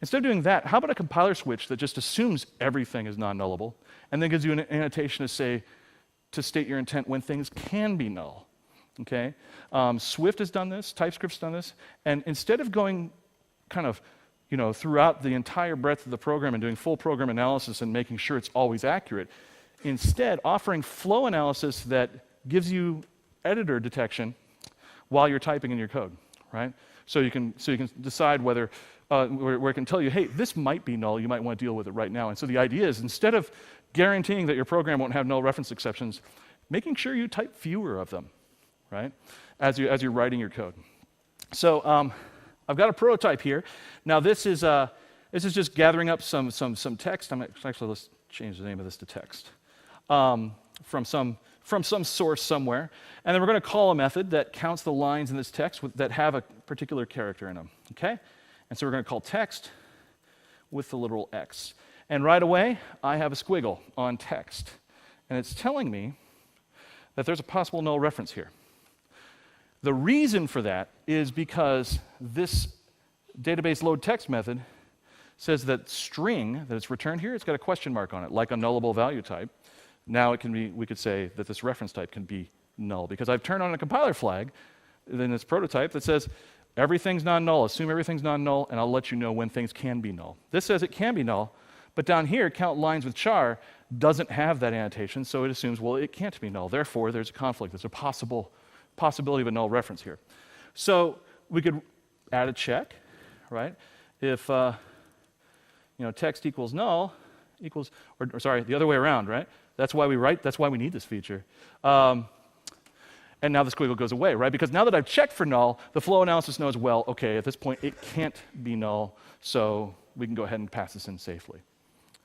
Instead of doing that, how about a compiler switch that just assumes everything is non-nullable and then gives you an annotation to state your intent when things can be null? Okay? Swift has done this, TypeScript's done this, and instead of going kind of throughout the entire breadth of the program and doing full program analysis and making sure it's always accurate, instead offering flow analysis that gives you editor detection while you're typing in your code, right? So you can decide whether where it can tell you, hey, this might be null, you might want to deal with it right now. And so the idea is, instead of guaranteeing that your program won't have null reference exceptions, making sure you type fewer of them, right, as you're writing your code. So I've got a prototype here. Now this is just gathering up some text. Actually, let's change the name of this to text from some source somewhere, and then we're going to call a method that counts the lines in this text that have a particular character in them. Okay, and so we're going to call text with the literal x, and right away I have a squiggle on text, and it's telling me that there's a possible null reference here. The reason for that is because this database load text method says that string that it's returned here, it's got a question mark on it, like a nullable value type. Now we could say that this reference type can be null because I've turned on a compiler flag in this prototype that says everything's non-null, assume everything's non-null, and I'll let you know when things can be null. This says it can be null, but down here, count lines with char doesn't have that annotation, so it assumes, well, it can't be null. Therefore, there's a conflict. There's a possibility of a null reference here. So we could add a check, right? If text equals null equals, or sorry, the other way around, right? That's why we need this feature. And now the squiggle goes away, right? Because now that I've checked for null, the flow analysis knows, well, okay, at this point it can't be null, so we can go ahead and pass this in safely.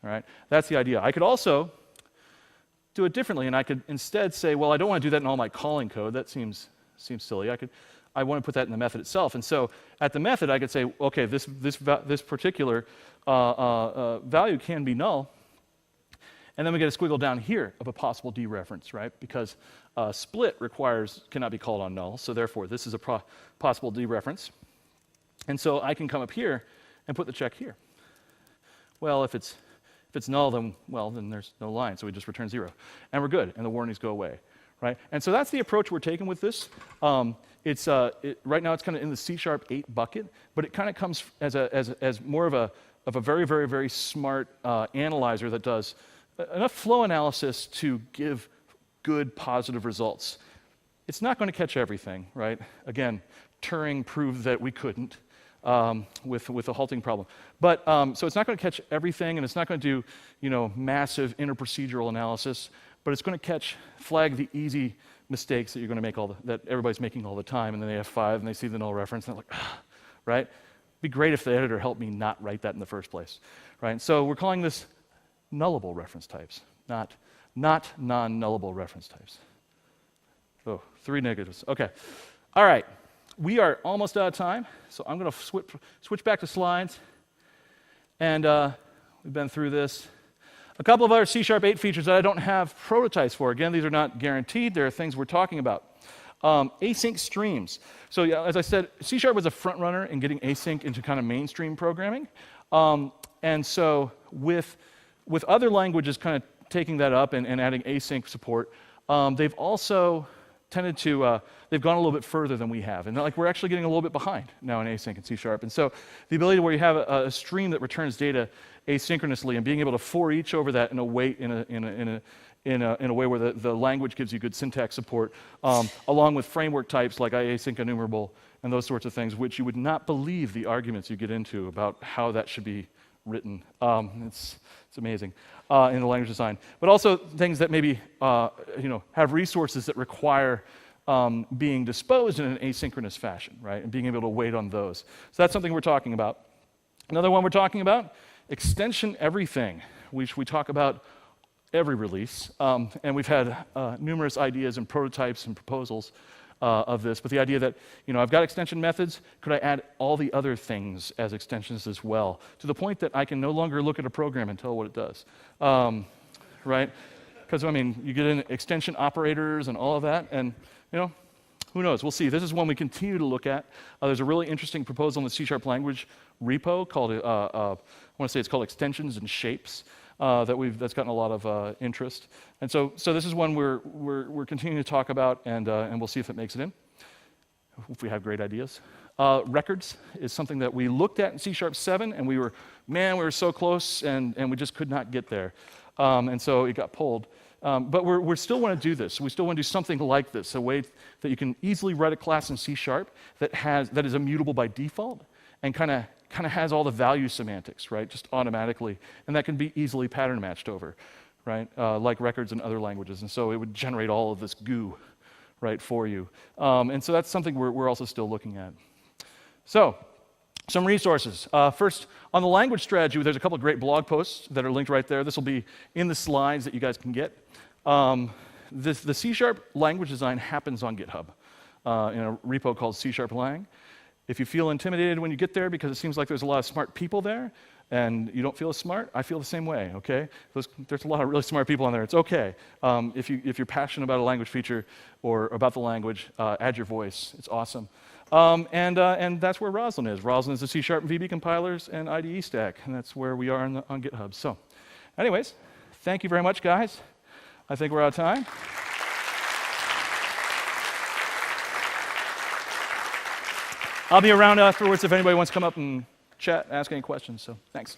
All right? That's the idea. I could also do it differently, and I could instead say, well, I don't want to do that in all my calling code. That seems silly. I want to put that in the method itself. And so at the method, I could say, okay, this particular value can be null. And then we get a squiggle down here of a possible dereference, right? Because split cannot be called on null, so therefore this is a possible dereference. And so I can come up here and put the check here. Well, if it's null, then there's no line, so we just return 0. And we're good, and the warnings go away, right? And so that's the approach we're taking with this. Right now it's kind of in the C#8 bucket, but it kind of comes as more of a very, very, very smart analyzer that does enough flow analysis to give good positive results. It's not going to catch everything, right? Again, Turing proved that we couldn't with the halting problem. But so it's not going to catch everything, and it's not going to do massive interprocedural analysis, but it's going to flag the easy mistakes that you're going to make that everybody's making all the time, and then they have 5 and they see the null reference and they're like, right? It'd be great if the editor helped me not write that in the first place, right? And so we're calling this nullable reference types, not non-nullable reference types. Oh, 3 negatives. Okay. All right. We are almost out of time, so I'm going to switch back to slides. And we've been through this. A couple of other C#8 features that I don't have prototypes for. Again, these are not guaranteed. There are things we're talking about. Async streams. So yeah, as I said, C# was a front runner in getting async into kind of mainstream programming. And so with other languages kind of taking that up and adding async support, they've also tended to, they've gone a little bit further than we have. And we're actually getting a little bit behind now in async and C#. And so the ability where you have a stream that returns data asynchronously and being able to for each over that in a way where the language gives you good syntax support, along with framework types like async enumerable and those sorts of things, which you would not believe the arguments you get into about how that should be written. It's amazing in the language design. But also things that maybe have resources that require being disposed in an asynchronous fashion, right? And being able to wait on those. So that's something we're talking about. Another one we're talking about, extension everything, which we talk about every release. And we've had numerous ideas and prototypes and proposals of this, but the idea that, I've got extension methods, could I add all the other things as extensions as well, to the point that I can no longer look at a program and tell what it does, right? Because, you get in extension operators and all of that, and, who Who knows? We'll see. This is one we continue to look at. There's a really interesting proposal in the C# language repo called, I want to say it's called Extensions and Shapes, that's gotten a lot of interest. And so this is one we're continuing to talk about, and we'll see if it makes it in, if we have great ideas. Records is something that we looked at in C#7, and we were so close, and we just could not get there. And so it got pulled. But we still want to do this. We still want to do something like this, a way that you can easily write a class in C# that is immutable by default and kind of has all the value semantics, right, just automatically. And that can be easily pattern matched over, right, like records in other languages. And so it would generate all of this goo, right, for you. And so that's something we're also still looking at. So, some resources. First, on the language strategy, there's a couple of great blog posts that are linked right there. This will be in the slides that you guys can get. The C# language design happens on GitHub in a repo called C# lang. If you feel intimidated when you get there because it seems like there's a lot of smart people there and you don't feel as smart, I feel the same way, okay? There's a lot of really smart people on there. It's okay. If you're passionate about a language feature or about the language, add your voice. It's awesome. And that's where Roslyn is. Roslyn is the C# and VB compilers and IDE stack, and that's where we are on GitHub. So, anyways, thank you very much, guys. I think we're out of time. I'll be around afterwards if anybody wants to come up and chat, ask any questions. So, thanks.